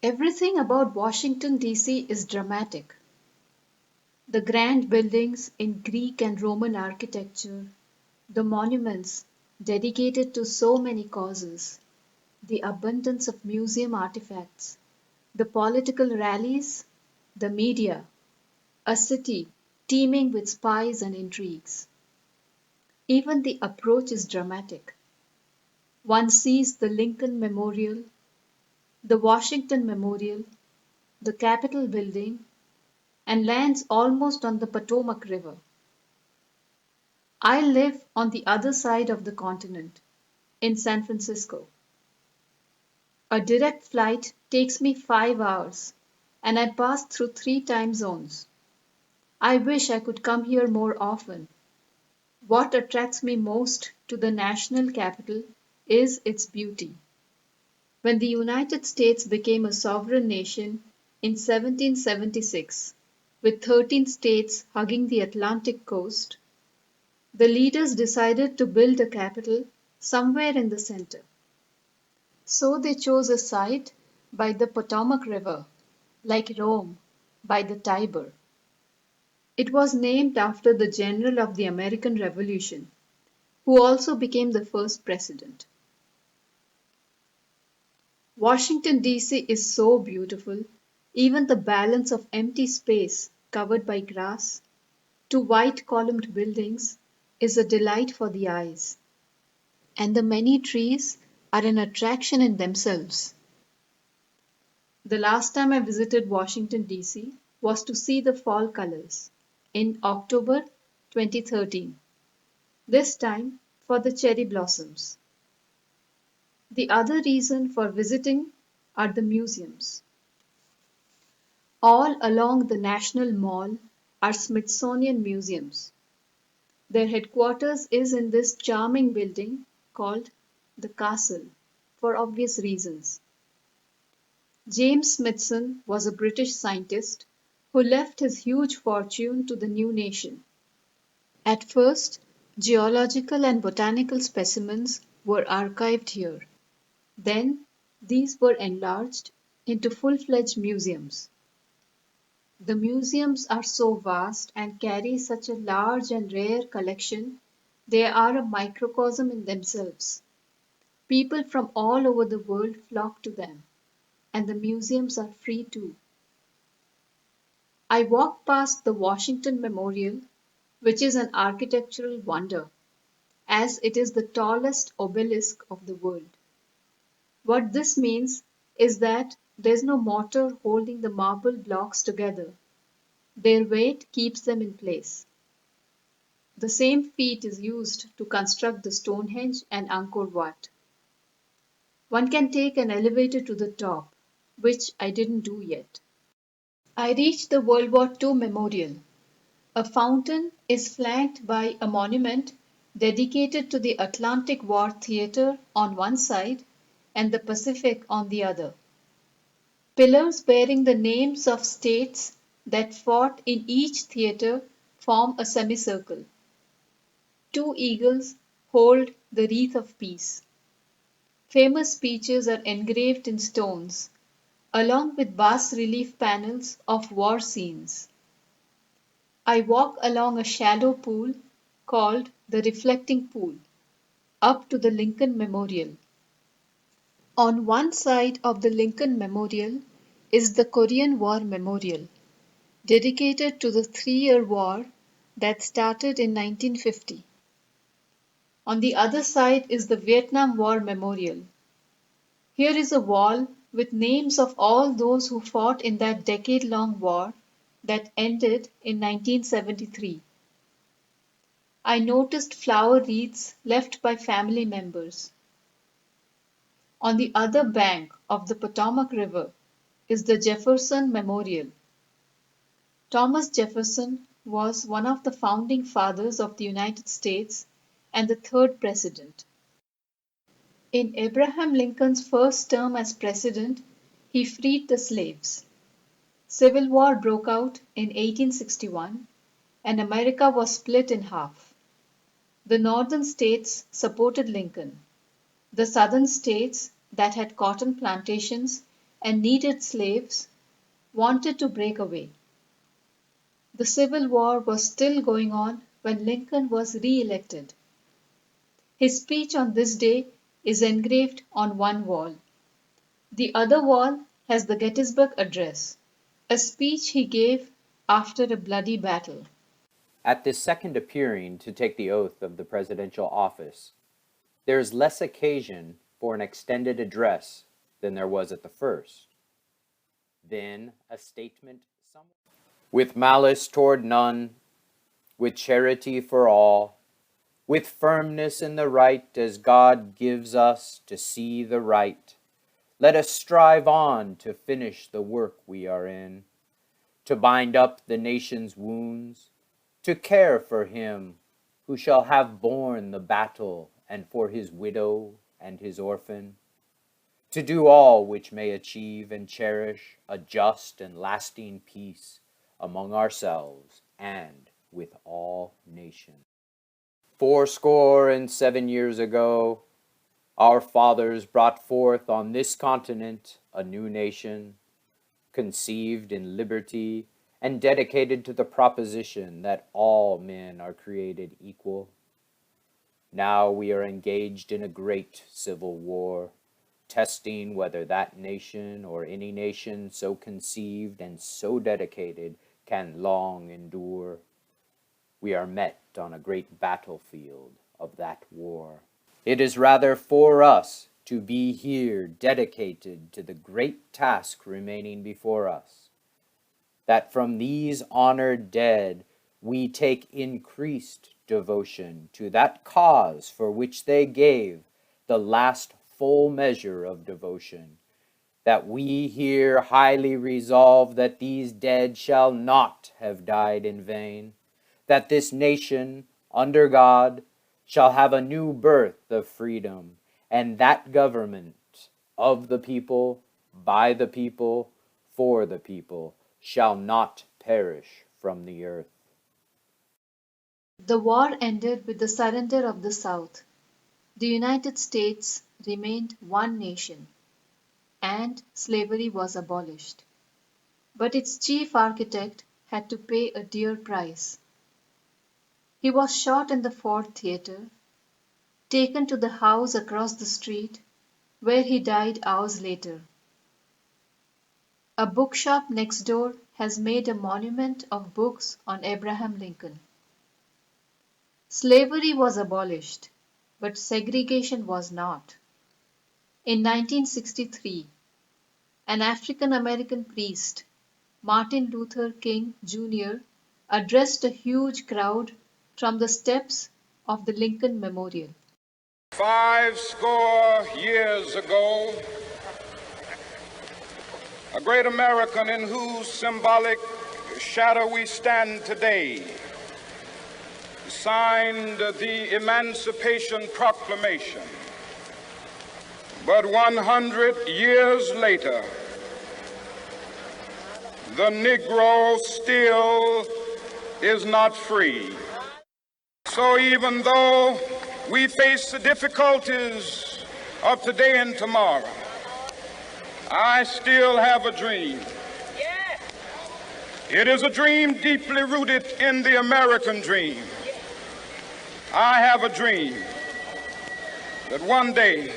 Everything about Washington, D.C. is dramatic. The grand buildings in Greek and Roman architecture, the monuments dedicated to so many causes, the abundance of museum artifacts, the political rallies, the media, a city teeming with spies and intrigues. Even the approach is dramatic. One sees the Lincoln Memorial, the Washington Memorial, the Capitol Building, and lands almost on the Potomac River. I live on the other side of the continent, in San Francisco. A direct flight takes me 5 hours, and I pass through 3 time zones. I wish I could come here more often. What attracts me most to the national capital is its beauty. When the United States became a sovereign nation in 1776, with 13 states hugging the Atlantic coast, the leaders decided to build a capital somewhere in the center. So they chose a site by the Potomac River, like Rome by the Tiber. It was named after the general of the American Revolution, who also became the first president. Washington, D.C. is so beautiful, even the balance of empty space covered by grass to white columned buildings is a delight for the eyes. And the many trees are an attraction in themselves. The last time I visited Washington, D.C. was to see the fall colors in October 2013, this time for the cherry blossoms. The other reason for visiting are the museums. All along the National Mall are Smithsonian museums. Their headquarters is in this charming building called the Castle, for obvious reasons. James Smithson was a British scientist who left his huge fortune to the new nation. At first, geological and botanical specimens were archived here. Then, these were enlarged into full-fledged museums. The museums are so vast and carry such a large and rare collection, they are a microcosm in themselves. People from all over the world flock to them, and the museums are free too. I walked past the Washington Memorial, which is an architectural wonder, as it is the tallest obelisk of the world. What this means is that there's no mortar holding the marble blocks together. Their weight keeps them in place. The same feat is used to construct the Stonehenge and Angkor Wat. One can take an elevator to the top, which I didn't do yet. I reached the World War II Memorial. A fountain is flanked by a monument dedicated to the Atlantic War Theatre on one side and the Pacific on the other. Pillars bearing the names of states that fought in each theatre form a semicircle. Two eagles hold the wreath of peace. Famous speeches are engraved in stones, along with bas relief panels of war scenes. I walk along a shallow pool called the Reflecting Pool, up to the Lincoln Memorial. On one side of the Lincoln Memorial is the Korean War Memorial, dedicated to the 3-year war that started in 1950. On the other side is the Vietnam War Memorial. Here is a wall with names of all those who fought in that decade-long war that ended in 1973. I noticed flower wreaths left by family members. On the other bank of the Potomac River is the Jefferson Memorial. Thomas Jefferson was one of the founding fathers of the United States and the third president. In Abraham Lincoln's first term as president, he freed the slaves. Civil War broke out in 1861 and America was split in half. The northern states supported Lincoln. The southern states that had cotton plantations and needed slaves, wanted to break away. The Civil War was still going on when Lincoln was re-elected. His speech on this day is engraved on one wall. The other wall has the Gettysburg Address, a speech he gave after a bloody battle. At this second appearing to take the oath of the presidential office, there is less occasion for an extended address than there was at the first. Then a statement somewhat with malice toward none, with charity for all, with firmness in the right as God gives us to see the right. Let us strive on to finish the work we are in, to bind up the nation's wounds, to care for him who shall have borne the battle and for his widow and his orphan, to do all which may achieve and cherish a just and lasting peace among ourselves and with all nations. 7 years ago, our fathers brought forth on this continent a new nation, conceived in liberty and dedicated to the proposition that all men are created equal. Now we are engaged in a great civil war, testing whether that nation or any nation so conceived and so dedicated can long endure. We are met on a great battlefield of that war. It is rather for us to be here dedicated to the great task remaining before us, that from these honored dead we take increased devotion to that cause for which they gave the last full measure of devotion, that we here highly resolve that these dead shall not have died in vain, that this nation, under God, shall have a new birth of freedom, and that government of the people, by the people, for the people, shall not perish from the earth. The war ended with the surrender of the South. The United States remained one nation, and slavery was abolished. But its chief architect had to pay a dear price. He was shot in the Ford Theater, taken to the house across the street, where he died hours later. A bookshop next door has made a monument of books on Abraham Lincoln. Slavery was abolished, but segregation was not. In 1963, an African American priest, Martin Luther King Jr., addressed a huge crowd from the steps of the Lincoln Memorial. 50 years ago, a great American in whose symbolic shadow we stand today signed the Emancipation Proclamation. But 100 years later, the Negro still is not free. So even though we face the difficulties of today and tomorrow, I still have a dream. It is a dream deeply rooted in the American dream. I have a dream that one day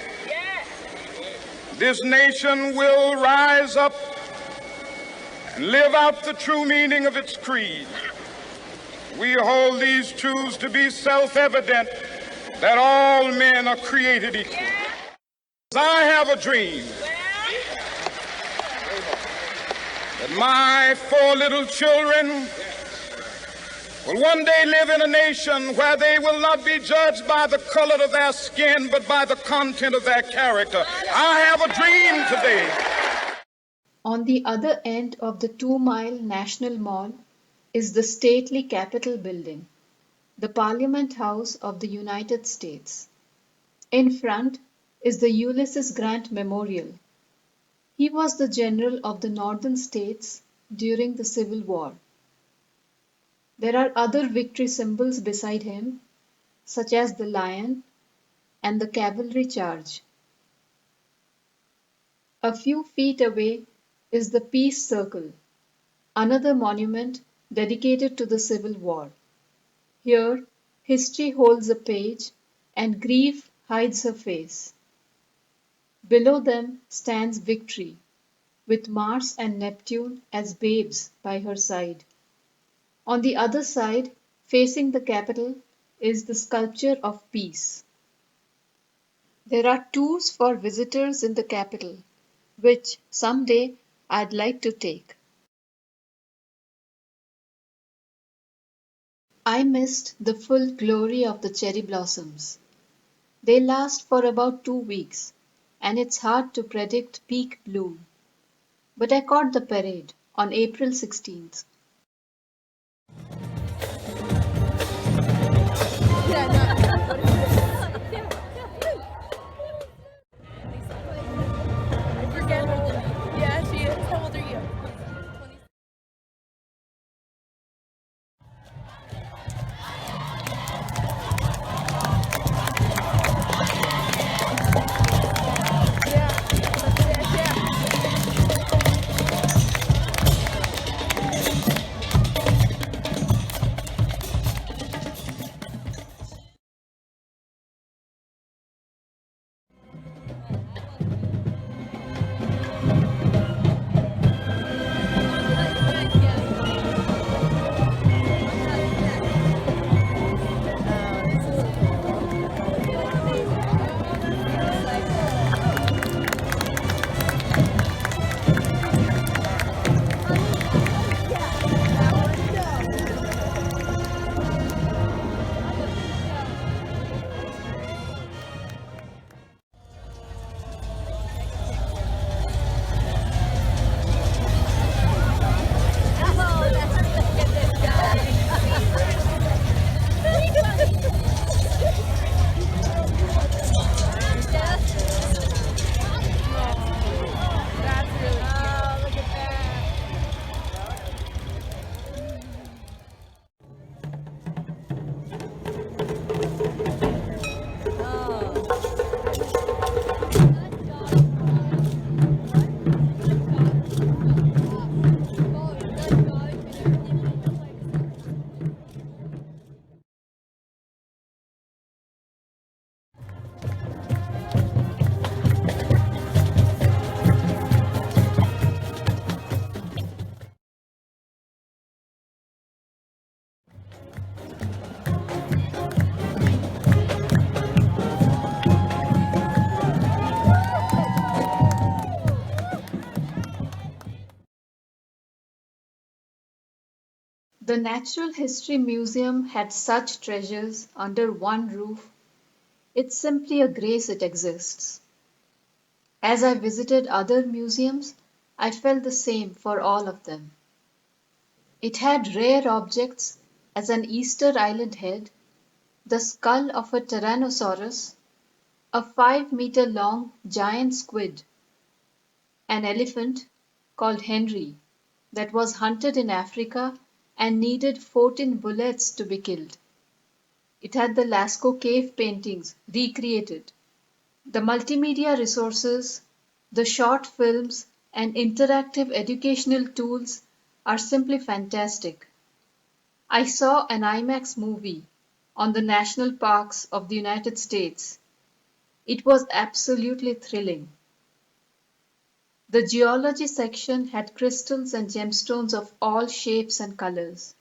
this nation will rise up and live out the true meaning of its creed. We hold these truths to be self-evident, that all men are created equal. I have a dream that my 4 little children will one day live in a nation where they will not be judged by the color of their skin, but by the content of their character. I have a dream today. On the other end of the 2-mile National Mall is the stately Capitol building, the Parliament House of the United States. In front is the Ulysses Grant Memorial. He was the general of the Northern states during the Civil War. There are other victory symbols beside him, such as the lion and the cavalry charge. A few feet away is the Peace Circle, another monument dedicated to the Civil War. Here, history holds a page and grief hides her face. Below them stands Victory, with Mars and Neptune as babes by her side. On the other side, facing the Capitol, is the sculpture of Peace. There are tours for visitors in the Capitol, which someday I'd like to take. I missed the full glory of the cherry blossoms. They last for about 2 weeks, and it's hard to predict peak bloom. But I caught the parade on April 16th. I forget her name. Yeah, she is. How old are you? The Natural History Museum had such treasures under one roof. It's simply a grace it exists. As I visited other museums, I felt the same for all of them. It had rare objects as an Easter Island head, the skull of a Tyrannosaurus, a 5-meter long giant squid, an elephant called Henry that was hunted in Africa and needed 14 bullets to be killed. It had the Lascaux cave paintings recreated. The multimedia resources, the short films, and interactive educational tools are simply fantastic. I saw an IMAX movie on the national parks of the United States. It was absolutely thrilling. The geology section had crystals and gemstones of all shapes and colors.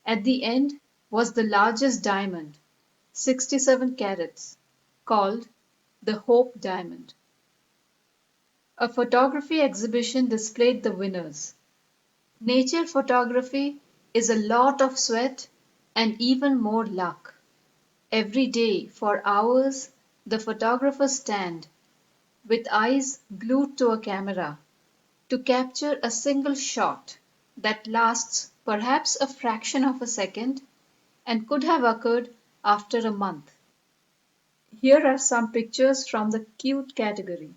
At the end was the largest diamond, 67 carats, called the Hope Diamond. A photography exhibition displayed the winners. Nature photography is a lot of sweat and even more luck. Every day, for hours, the photographers stand with eyes glued to a camera to capture a single shot that lasts perhaps a fraction of a second and could have occurred after a month. Here are some pictures from the cute category.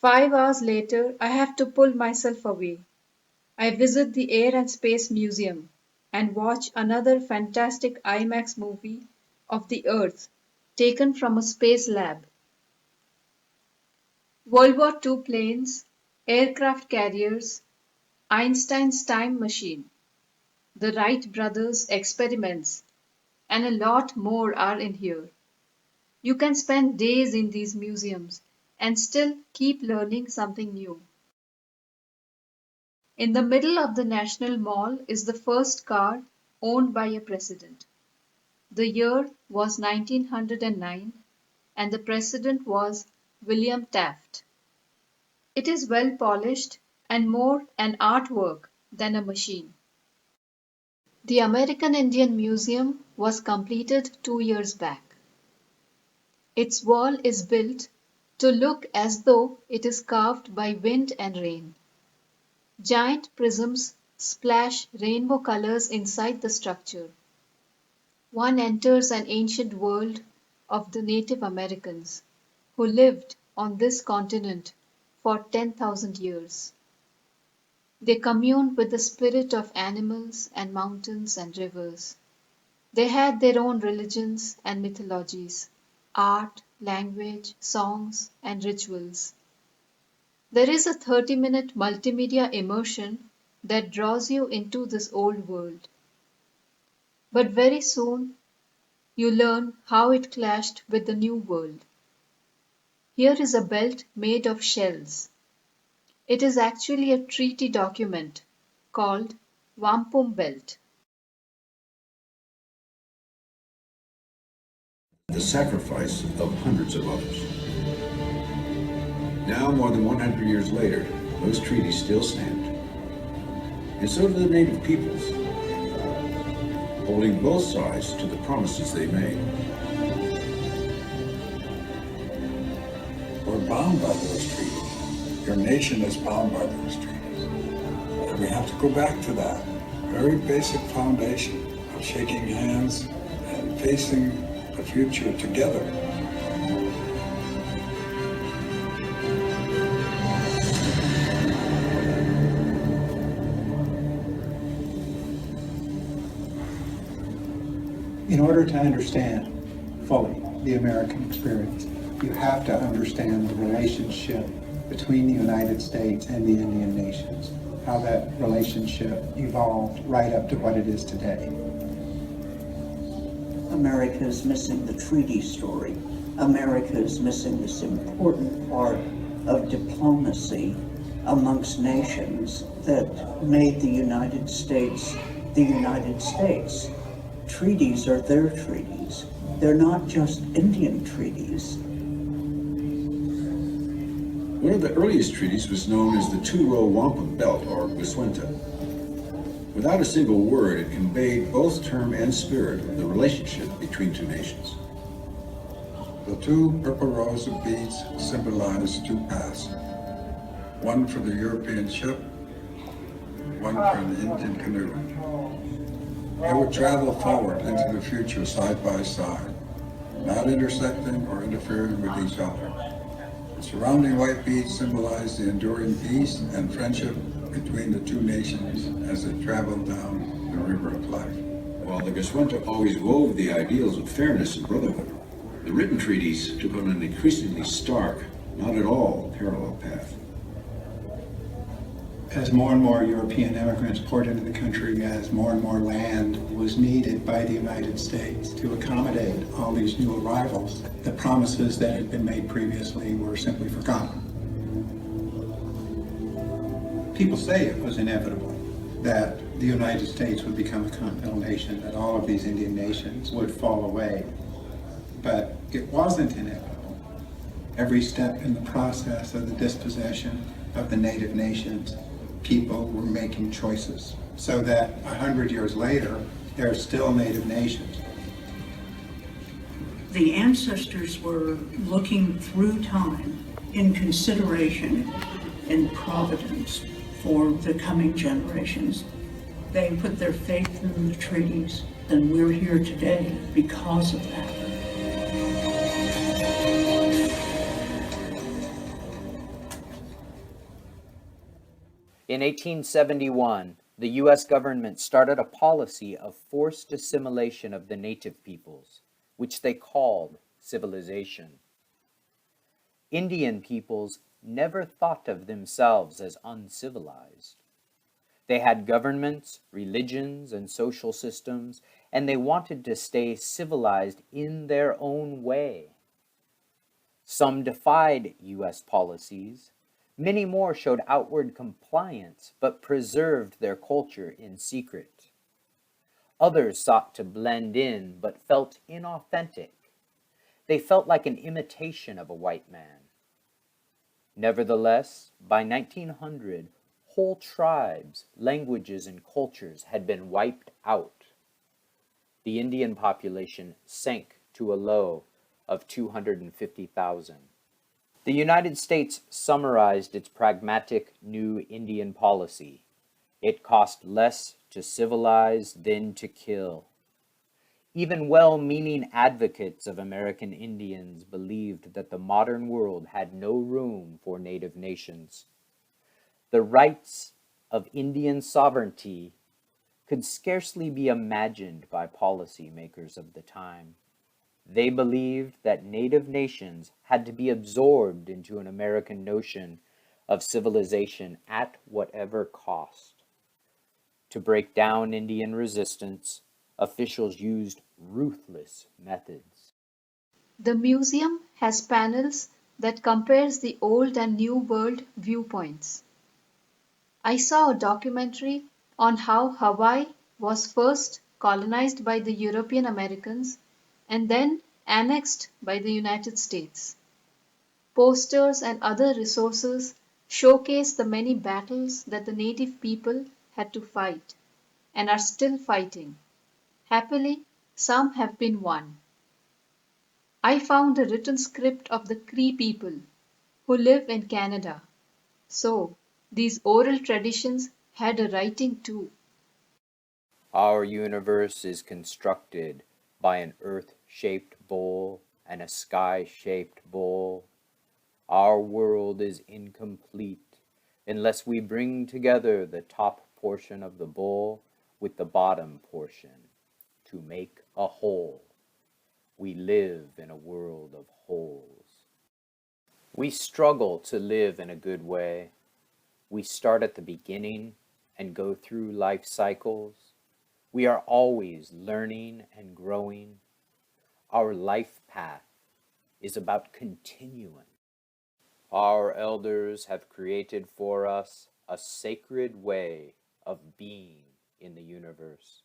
5 hours later, I have to pull myself away. I visit the Air and Space Museum and watch another fantastic IMAX movie of the Earth taken from a space lab. World War II planes, aircraft carriers, Einstein's time machine, the Wright brothers' experiments, and a lot more are in here. You can spend days in these museums and still keep learning something new. In the middle of the National Mall is the first car owned by a president. The year was 1909 and the president was William Taft. It is well polished and more an artwork than a machine. The American Indian Museum was completed 2 years back. Its wall is built to look as though it is carved by wind and rain. Giant prisms splash rainbow colors inside the structure. One enters an ancient world of the Native Americans who lived on this continent for 10,000 years. They communed with the spirit of animals and mountains and rivers. They had their own religions and mythologies, art, language, songs, and rituals. There is a 30-minute multimedia immersion that draws you into this old world. But very soon you learn how it clashed with the new world. Here is a belt made of shells. It is actually a treaty document called Wampum Belt. The sacrifice of hundreds of others. Now, more than 100 years later, those treaties still stand. And so do the native peoples, holding both sides to the promises they made. We're bound by those treaties. Your nation is bound by those treaties. And we have to go back to that very basic foundation of shaking hands and facing the future together. In order to understand fully the American experience, you have to understand the relationship between the United States and the Indian nations, how that relationship evolved right up to what it is today. America is missing the treaty story. America is missing this important part of diplomacy amongst nations that made the United States the United States. Treaties are their treaties. They're not just Indian treaties. One of the earliest treaties was known as the Two-Row Wampum Belt, or Goswenta. Without a single word, it conveyed both term and spirit of the relationship between two nations. The two purple rows of beads symbolize two paths. One for the European ship, one for the Indian canoe. They would travel forward into the future side by side, not intersecting or interfering with each other. The surrounding white beads symbolize the enduring peace and friendship between the two nations as they traveled down the river of life. While the Goswenta always wove the ideals of fairness and brotherhood, the written treaties took on an increasingly stark, not at all parallel path. As more and more European immigrants poured into the country, as more and more land was needed by the United States to accommodate all these new arrivals, the promises that had been made previously were simply forgotten. People say it was inevitable that the United States would become a continental nation, that all of these Indian nations would fall away. But it wasn't inevitable. Every step in the process of the dispossession of the native nations, people were making choices, so that 100 years later, there are still native nations. The ancestors were looking through time in consideration and providence for the coming generations. They put their faith in the treaties, and we're here today because of that. In 1871, the U.S. government started a policy of forced assimilation of the native peoples, which they called civilization. Indian peoples never thought of themselves as uncivilized. They had governments, religions, and social systems, and they wanted to stay civilized in their own way. Some defied U.S. policies. Many more showed outward compliance, but preserved their culture in secret. Others sought to blend in, but felt inauthentic. They felt like an imitation of a white man. Nevertheless, by 1900, whole tribes, languages, and cultures had been wiped out. The Indian population sank to a low of 250,000. The United States summarized its pragmatic new Indian policy. It cost less to civilize than to kill. Even well-meaning advocates of American Indians believed that the modern world had no room for native nations. The rights of Indian sovereignty could scarcely be imagined by policymakers of the time. They believed that native nations had to be absorbed into an American notion of civilization at whatever cost. To break down Indian resistance, officials used ruthless methods. The museum has panels that compares the old and new world viewpoints. I saw a documentary on how Hawaii was first colonized by the European Americans and then annexed by the United States. Posters and other resources showcase the many battles that the native people had to fight and are still fighting. Happily, some have been won. I found a written script of the Cree people who live in Canada. So, these oral traditions had a writing too. Our universe is constructed by an earth-shaped bowl and a sky-shaped bowl. Our world is incomplete unless we bring together the top portion of the bowl with the bottom portion to make a whole. We live in a world of wholes. We struggle to live in a good way. We start at the beginning and go through life cycles. We are always learning and growing. Our life path is about continuing. Our elders have created for us a sacred way of being in the universe.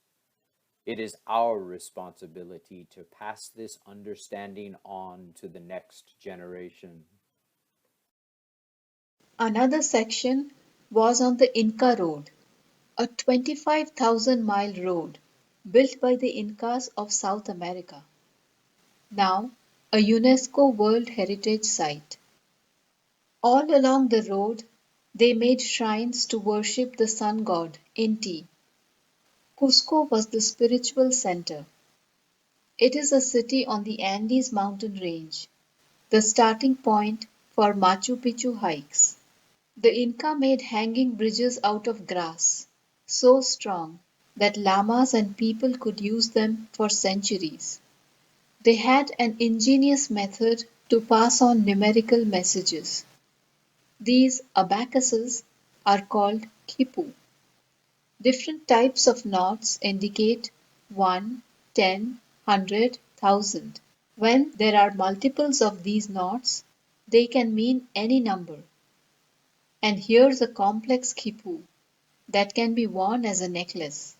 It is our responsibility to pass this understanding on to the next generation. Another section was on the Inca Road, a 25,000-mile road built by the Incas of South America, now a UNESCO World Heritage Site. All along the road, they made shrines to worship the sun god Inti. Cusco was the spiritual center. It is a city on the Andes mountain range, the starting point for Machu Picchu hikes. The Inca made hanging bridges out of grass, so strong that llamas and people could use them for centuries. They had an ingenious method to pass on numerical messages. These abacuses are called quipu. Different types of knots indicate 1, 10, 100, 1,000. When there are multiples of these knots, they can mean any number. And here's a complex quipu that can be worn as a necklace.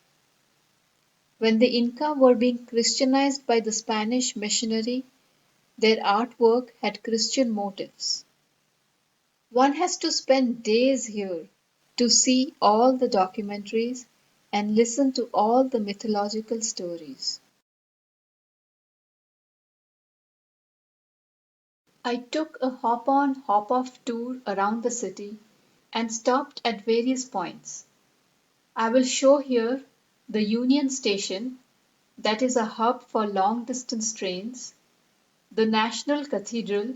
When the Inca were being Christianized by the Spanish missionary, their artwork had Christian motifs. One has to spend days here to see all the documentaries and listen to all the mythological stories. I took a hop on, hop off tour around the city and stopped at various points. I will show here the Union Station, that is a hub for long distance trains, the National Cathedral,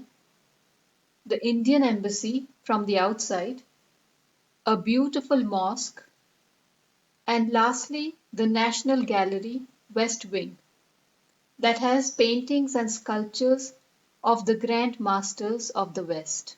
the Indian Embassy from the outside, a beautiful mosque, and lastly, the National Gallery, West Wing, that has paintings and sculptures of the grand masters of the West.